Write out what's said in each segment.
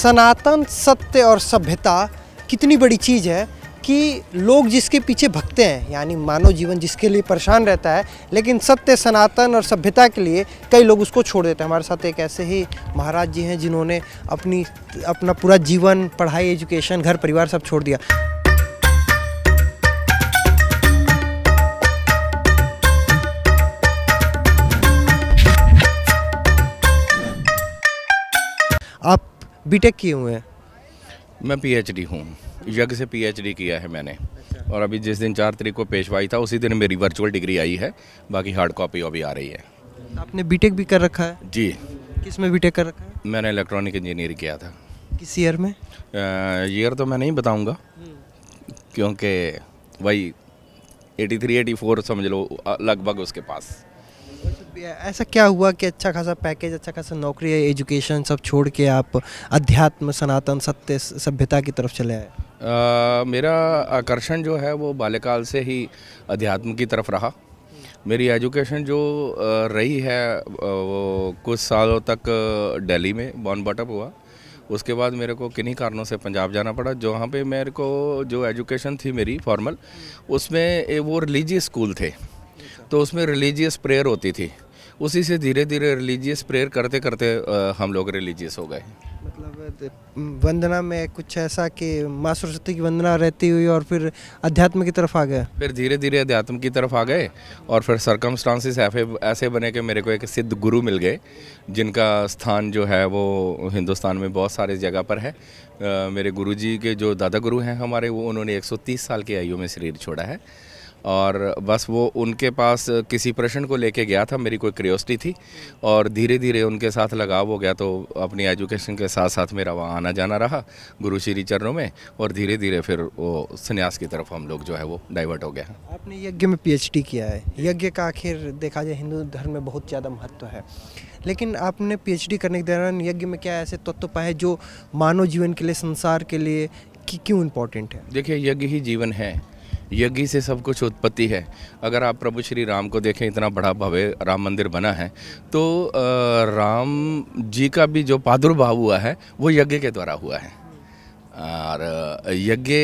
सनातन सत्य और सभ्यता कितनी बड़ी चीज़ है कि लोग जिसके पीछे भगते हैं, यानी मानव जीवन जिसके लिए परेशान रहता है, लेकिन सत्य सनातन और सभ्यता के लिए कई लोग उसको छोड़ देते हैं। हमारे साथ एक ऐसे ही महाराज जी हैं जिन्होंने अपना पूरा जीवन, पढ़ाई, एजुकेशन, घर परिवार सब छोड़ दिया। आप बीटेक किए हुए हैं? मैं पीएचडी हूँ, यज्ञ से पीएचडी किया है मैंने। और अभी जिस दिन 4 तारीख को पेशवाई था उसी दिन मेरी वर्चुअल डिग्री आई है, बाकी हार्ड कॉपी अभी आ रही है। आपने बीटेक भी कर रखा है? जी। किस में बीटेक कर रखा है? मैंने इलेक्ट्रॉनिक इंजीनियरिंग किया था। किस ईयर में? ईयर तो मैं नहीं बताऊँगा, क्योंकि वही 83-84 समझ लो लगभग उसके पास। ऐसा क्या हुआ कि अच्छा खासा पैकेज, अच्छा खासा नौकरी, एजुकेशन सब छोड़ के आप अध्यात्म, सनातन, सत्य, सभ्यता की तरफ चले आए? मेरा आकर्षण जो है वो बाल्यकाल से ही अध्यात्म की तरफ रहा। मेरी एजुकेशन जो रही है वो कुछ सालों तक दिल्ली में बॉर्न बॉटअप हुआ। उसके बाद मेरे को किन्हीं कारणों से पंजाब जाना पड़ा, जहाँ पे मेरे को जो एजुकेशन थी मेरी फॉर्मल, उसमें वो रिलीजियस स्कूल थे, तो उसमें रिलीजियस प्रेयर होती थी। उसी से धीरे धीरे रिलीजियस प्रेयर करते करते हम लोग रिलीजियस हो गए। मतलब वंदना में कुछ ऐसा कि माँ सरस्वती की वंदना रहती हुई और फिर अध्यात्म की तरफ आ गए? फिर धीरे धीरे अध्यात्म की तरफ आ गए और फिर सर्कमस्टांसिस ऐसे बने कि मेरे को एक सिद्ध गुरु मिल गए, जिनका स्थान जो है वो हिंदुस्तान में बहुत सारे जगह पर है। मेरे गुरुजी के जो दादा गुरु हैं हमारे, वो उन्होंने 130 साल की आयु में शरीर छोड़ा है। और बस वो उनके पास किसी प्रश्न को लेके गया था, मेरी कोई क्यूरियोसिटी थी और धीरे धीरे उनके साथ लगाव हो गया। तो अपनी एजुकेशन के साथ साथ मेरा वहाँ आना जाना रहा गुरु श्री चरणों में, और धीरे धीरे फिर वो संन्यास की तरफ हम लोग जो है वो डाइवर्ट हो गया। आपने यज्ञ में पीएचडी किया है। यज्ञ का आखिर देखा जाए हिंदू धर्म में बहुत ज़्यादा महत्व है, लेकिन आपने पीएचडी करने के दौरान यज्ञ में क्या ऐसे तत्व पाए जो मानव जीवन के लिए, संसार के लिए क्यों इम्पोर्टेंट है? देखिए, यज्ञ ही जीवन है, यज्ञ से सब कुछ उत्पत्ति है। अगर आप प्रभु श्री राम को देखें, इतना बड़ा भव्य राम मंदिर बना है, तो राम जी का भी जो प्रादुर्भाव हुआ है वो यज्ञ के द्वारा हुआ है। और यज्ञ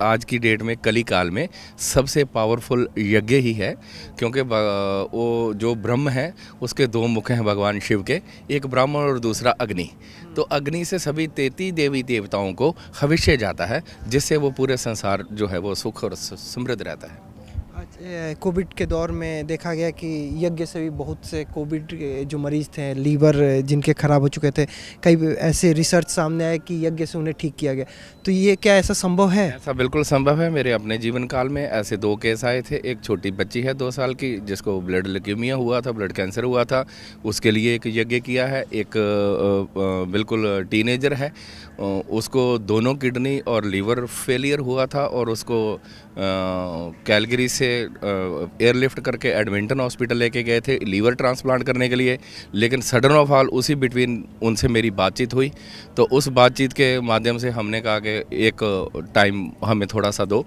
आज की डेट में, कली काल में सबसे पावरफुल यज्ञ ही है, क्योंकि वो जो ब्रह्म है उसके 2 मुख हैं भगवान शिव के, एक ब्रह्म और दूसरा अग्नि। तो अग्नि से सभी 33 देवी देवताओं को हविष्य जाता है, जिससे वो पूरे संसार जो है वो सुख और समृद्ध रहता है। कोविड के दौर में देखा गया कि यज्ञ से भी बहुत से कोविड के जो मरीज़ थे, लीवर जिनके ख़राब हो चुके थे, कई ऐसे रिसर्च सामने आए कि यज्ञ से उन्हें ठीक किया गया। तो ये क्या ऐसा संभव है? ऐसा बिल्कुल संभव है। मेरे अपने जीवन काल में ऐसे 2 केस आए थे। एक छोटी बच्ची है 2 साल की, जिसको ब्लड ल्यूकेमिया हुआ था, ब्लड कैंसर हुआ था, उसके लिए एक यज्ञ किया है। एक बिल्कुल टीनेजर है, उसको दोनों किडनी और लीवर फेलियर हुआ था और उसको कैलगरी से एयरलिफ्ट करके एडमिंटन हॉस्पिटल लेके गए थे लीवर ट्रांसप्लांट करने के लिए। लेकिन सडन ऑफ ऑल उसी बिटवीन उनसे मेरी बातचीत हुई, तो उस बातचीत के माध्यम से हमने कहा कि एक टाइम हमें थोड़ा सा दो।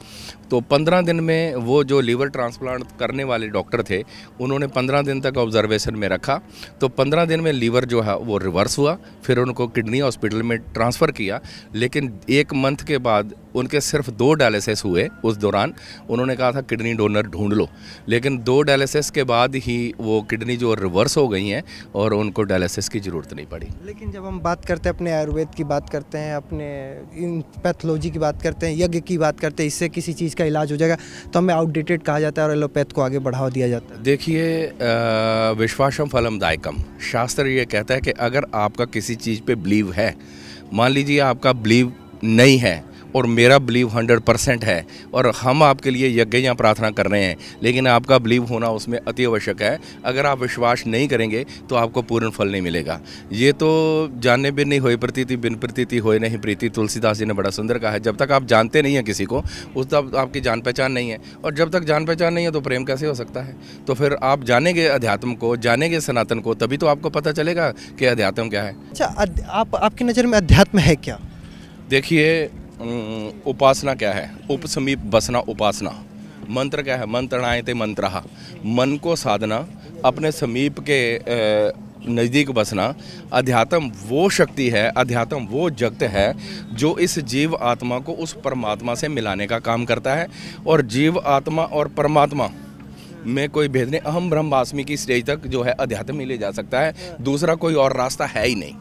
तो 15 दिन में वो जो लीवर ट्रांसप्लांट करने वाले डॉक्टर थे, उन्होंने 15 दिन तक ऑब्जर्वेशन में रखा। तो 15 दिन में लीवर जो है वो रिवर्स हुआ, फिर उनको किडनी हॉस्पिटल में ट्रांसफ़र किया। लेकिन 1 मंथ के बाद उनके सिर्फ 2 डायलिसिस हुए। उस दौरान उन्होंने कहा था किडनी डोनर ढूंढ लो, लेकिन 2 डायलिसिस के बाद ही वो किडनी जो रिवर्स हो गई हैं और उनको डायलिसिस की ज़रूरत नहीं पड़ी। लेकिन जब हम बात करते हैं, अपने आयुर्वेद की बात करते हैं, अपने इन पैथोलॉजी की बात करते हैं, यज्ञ की बात करते हैं, इससे किसी चीज़ का इलाज हो जाएगा, तो हमें आउटडेटेड कहा जाता है और एलोपैथ को आगे बढ़ावा दिया जाता है। देखिए, विश्वासम फलम दायकम, शास्त्र ये कहता है कि अगर आपका किसी चीज़ पे बिलीव है, मान लीजिए आपका बिलीव नहीं है और मेरा बिलीव 100% है और हम आपके लिए यज्ञ या प्रार्थना कर रहे हैं, लेकिन आपका बिलीव होना उसमें अति आवश्यक है। अगर आप विश्वास नहीं करेंगे तो आपको पूर्ण फल नहीं मिलेगा। ये तो जानने बिन नहीं होए प्रतीति, बिन प्रतीति होए नहीं प्रीति, तुलसीदास जी ने बड़ा सुंदर कहा है। जब तक आप जानते नहीं हैं किसी को, उस तक आपकी जान पहचान नहीं है, और जब तक जान पहचान नहीं है तो प्रेम कैसे हो सकता है? तो फिर आप जानेंगे अध्यात्म को, जानेंगे सनातन को, तभी तो आपको पता चलेगा कि अध्यात्म क्या है। अच्छा, आपकी नज़र में अध्यात्म है क्या? देखिए, उपासना क्या है? उपसमीप बसना उपासना। मंत्र क्या है? मंत्रणायते मंत्रः, मन को साधना, अपने समीप के नज़दीक बसना। अध्यात्म वो शक्ति है, अध्यात्म वो जगत है जो इस जीव आत्मा को उस परमात्मा से मिलाने का काम करता है। और जीव आत्मा और परमात्मा में कोई भेद नहीं। अहम ब्रह्मास्मि की स्टेज तक जो है अध्यात्म ही ले जा सकता है, दूसरा कोई और रास्ता है ही नहीं।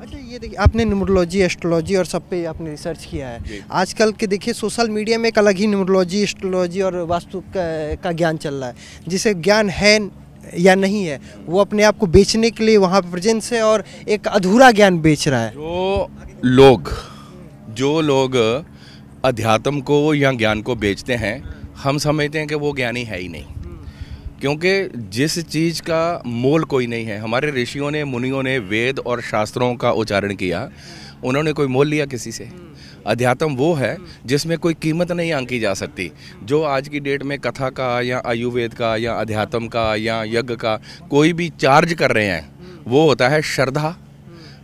अच्छा, ये देखिए, आपने न्यूमरोलॉजी, एस्ट्रोलॉजी और सब पे आपने रिसर्च किया है। आजकल के देखिए सोशल मीडिया में एक अलग ही न्यूमरोलॉजी, एस्ट्रोलॉजी और वास्तु का ज्ञान चल रहा है, जिसे ज्ञान है या नहीं है वो अपने आप को बेचने के लिए वहाँ पे प्रेजेंस है और एक अधूरा ज्ञान बेच रहा है। जो लोग अध्यात्म को या ज्ञान को बेचते हैं, हम समझते हैं कि वो ज्ञानी है ही नहीं, क्योंकि जिस चीज़ का मोल कोई नहीं है। हमारे ऋषियों ने, मुनियों ने वेद और शास्त्रों का उच्चारण किया, उन्होंने कोई मोल लिया किसी से? अध्यात्म वो है जिसमें कोई कीमत नहीं आंकी जा सकती। जो आज की डेट में कथा का या आयुर्वेद का या अध्यात्म का या यज्ञ का कोई भी चार्ज कर रहे हैं, वो होता है श्रद्धा।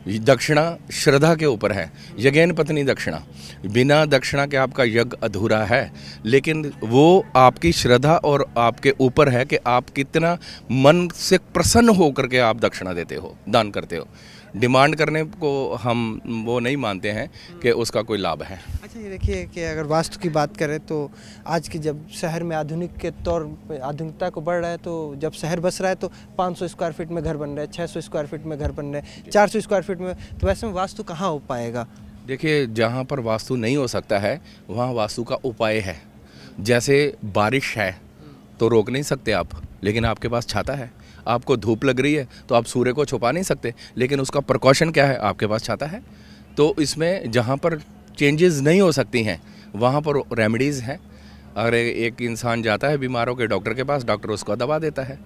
दक्षिणा श्रद्धा के ऊपर है। यज्ञेन पत्नी दक्षिणा, बिना दक्षिणा के आपका यज्ञ अधूरा है। लेकिन वो आपकी श्रद्धा और आपके ऊपर है कि आप कितना मन से प्रसन्न होकर के आप दक्षिणा देते हो, दान करते हो। डिमांड करने को हम वो नहीं मानते हैं कि उसका कोई लाभ है। अच्छा, ये देखिए कि अगर वास्तु की बात करें तो आज के जब शहर में आधुनिक के तौर पे आधुनिकता को बढ़ रहा है, तो जब शहर बस रहा है तो 500 स्क्वायर फीट में घर बन रहे हैं, 600 स्क्वायर फीट में घर बन रहे हैं, 400 स्क्वायर फीट में, तो वैसे में वास्तु कहाँ हो पाएगा? देखिए, जहाँ पर वास्तु नहीं हो सकता है वहाँ वास्तु का उपाय है। जैसे बारिश है तो रोक नहीं सकते आप, लेकिन आपके पास छाता है। आपको धूप लग रही है तो आप सूर्य को छुपा नहीं सकते, लेकिन उसका प्रिकॉशन क्या है? आपके पास छाता है। तो इसमें जहाँ पर चेंजेस नहीं हो सकती हैं वहाँ पर रेमेडीज़ हैं। अगर एक इंसान जाता है बीमारों के डॉक्टर के पास, डॉक्टर उसको दवा देता है,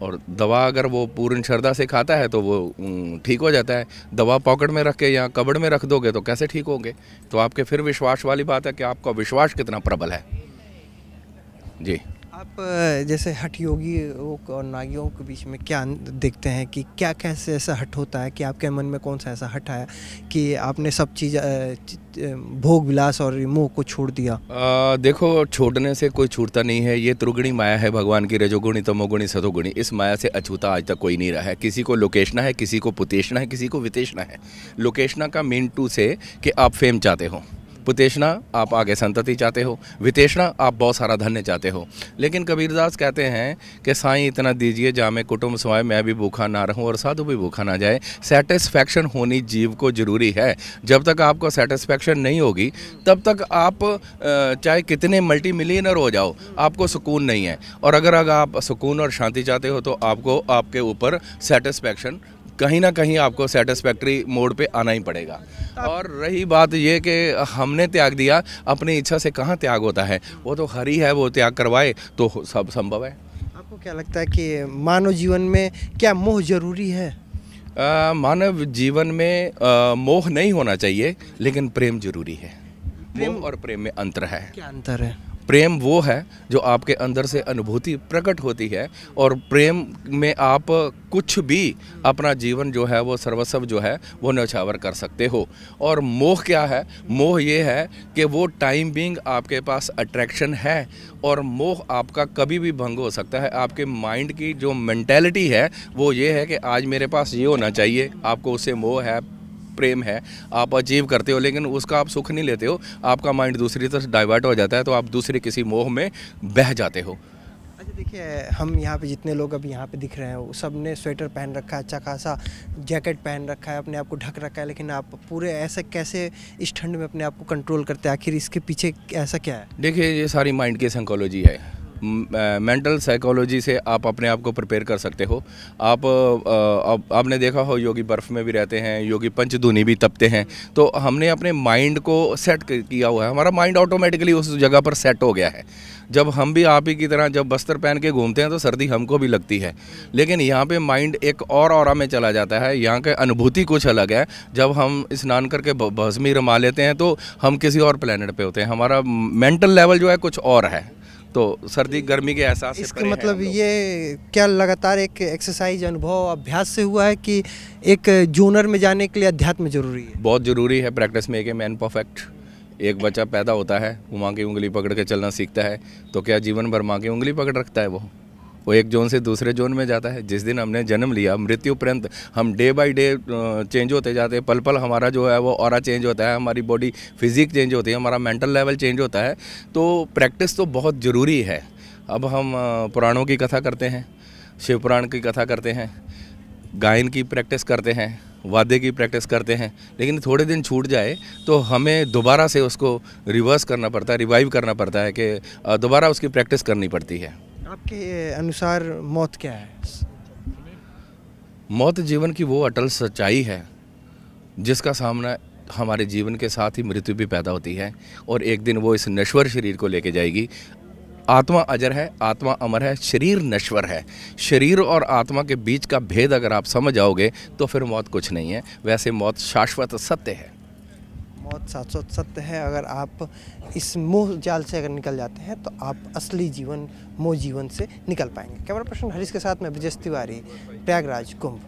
और दवा अगर वो पूर्ण श्रद्धा से खाता है तो वो ठीक हो जाता है। दवा पॉकेट में रख के या कबड़ में रख दोगे तो कैसे ठीक होंगे? तो आपके फिर विश्वास वाली बात है कि आपका विश्वास कितना प्रबल है। जी, आप जैसे हठ योगी और नागियों के बीच में क्या देखते हैं कि क्या कैसे ऐसा हठ होता है कि आपके मन में कौन सा ऐसा हठ आया कि आपने सब चीज़ भोग विलास और मोह को छोड़ दिया? देखो, छोड़ने से कोई छूटता नहीं है। ये त्रिगुणी माया है भगवान की, रजोगुणी, तमोगुणी, सतोगुणी। इस माया से अछूता आज तक कोई नहीं रहा है। किसी को लोकेशना है, किसी को पुतेशना है, किसी को वितेशना है। लोकेशना का मीन टू से कि आप फेम चाहते हो, पुतेशना आप आगे संतति चाहते हो, वितेशना आप बहुत सारा धन्य चाहते हो। लेकिन कबीरदास कहते हैं कि साईं इतना दीजिए जामे कुटुंब समाए, मैं भी भूखा ना रहूं और साधु भी भूखा ना जाए। सेटिस्फैक्शन होनी जीव को ज़रूरी है। जब तक आपको सेटिस्फैक्शन नहीं होगी तब तक आप चाहे कितने मल्टी मिलियनर हो जाओ, आपको सुकून नहीं है। और अगर आप सुकून और शांति चाहते हो तो आपको आपके ऊपर सेटिस्फैक्शन कहीं ना कहीं आपको सेटिस्फैक्ट्री मोड पे आना ही पड़ेगा। और रही बात ये कि हमने त्याग दिया, अपनी इच्छा से कहाँ त्याग होता है? वो तो हरि है, वो त्याग करवाए तो सब संभव है। आपको क्या लगता है कि मानव जीवन में क्या मोह जरूरी है? मानव जीवन में मोह नहीं होना चाहिए, लेकिन प्रेम जरूरी है। मोह और प्रेम में अंतर है। क्या अंतर है? प्रेम वो है जो आपके अंदर से अनुभूति प्रकट होती है, और प्रेम में आप कुछ भी अपना जीवन जो है वो सर्वस्व जो है वो न्यौछावर कर सकते हो। और मोह क्या है? मोह ये है कि वो टाइम बीइंग आपके पास अट्रैक्शन है, और मोह आपका कभी भी भंग हो सकता है। आपके माइंड की जो मेंटालिटी है वो ये है कि आज मेरे पास ये होना चाहिए, आपको उससे मोह है, प्रेम है, आप अचीव करते हो, लेकिन उसका आप सुख नहीं लेते हो। आपका माइंड दूसरी तरफ डाइवर्ट हो जाता है, तो आप दूसरे किसी मोह में बह जाते हो। अच्छा, देखिए, हम यहाँ पे जितने लोग अभी यहाँ पे दिख रहे हैं वो सब ने स्वेटर पहन रखा है, अच्छा खासा जैकेट पहन रखा है, अपने आप को ढक रखा है, लेकिन आप पूरे ऐसे कैसे इस ठंड में अपने आप को कंट्रोल करते हैं? आखिर इसके पीछे ऐसा क्या है? देखिए, ये सारी माइंड की साइकोलॉजी है। मेंटल साइकोलॉजी से आप अपने आप को प्रिपेयर कर सकते हो। आपने देखा हो योगी बर्फ़ में भी रहते हैं, योगी पंचधूनी भी तपते हैं। तो हमने अपने माइंड को सेट किया हुआ है, हमारा माइंड ऑटोमेटिकली उस जगह पर सेट हो गया है। जब हम भी आप ही की तरह जब बस्तर पहन के घूमते हैं तो सर्दी हमको भी लगती है, लेकिन यहाँ पे माइंड एक और ऑरा में चला जाता है। यहाँ की अनुभूति कुछ अलग है। जब हम स्नान करके भस्मी रमा लेते हैं तो हम किसी और प्लेनेट पे होते हैं। हमारा मेंटल लेवल जो है कुछ और है। तो सर्दी गर्मी के एहसास से इसका मतलब ये क्या लगातार एक एक्सरसाइज, अनुभव, अभ्यास से हुआ है कि एक जोनर में जाने के लिए अध्यात्म जरूरी है? बहुत ज़रूरी है। Practice make a man perfect. एक बच्चा पैदा होता है, वो माँ की उंगली पकड़ के चलना सीखता है, तो क्या जीवन भर माँ की उंगली पकड़ रखता है वो? वो एक जोन से दूसरे जोन में जाता है। जिस दिन हमने जन्म लिया, मृत्यु पर्यंत हम डे बाय डे चेंज होते जाते हैं, पल पल हमारा जो है वो ऑरा चेंज होता है, हमारी बॉडी फिजिक चेंज होती है, हमारा मेंटल लेवल चेंज होता है। तो प्रैक्टिस तो बहुत ज़रूरी है। अब हम पुराणों की कथा करते हैं, शिव पुराण की कथा करते हैं, गायन की प्रैक्टिस करते हैं, वाद्य की प्रैक्टिस करते हैं, लेकिन थोड़े दिन छूट जाए तो हमें दोबारा से उसको रिवर्स करना पड़ता है, रिवाइव करना पड़ता है कि दोबारा उसकी प्रैक्टिस करनी पड़ती है। आपके अनुसार मौत क्या है? मौत जीवन की वो अटल सच्चाई है जिसका सामना हमारे जीवन के साथ ही मृत्यु भी पैदा होती है, और एक दिन वो इस नश्वर शरीर को लेके जाएगी। आत्मा अजर है, आत्मा अमर है, शरीर नश्वर है। शरीर और आत्मा के बीच का भेद अगर आप समझ जाओगे तो फिर मौत कुछ नहीं है। वैसे मौत शाश्वत सत्य है। मौत शाश्वत सत्य है। अगर आप इस मोह जाल से अगर निकल जाते हैं तो आप असली जीवन, मोह जीवन से निकल पाएंगे। कैमरा पर्सन हरीश के साथ मैं ब्रजेश तिवारी, प्रयागराज कुंभ।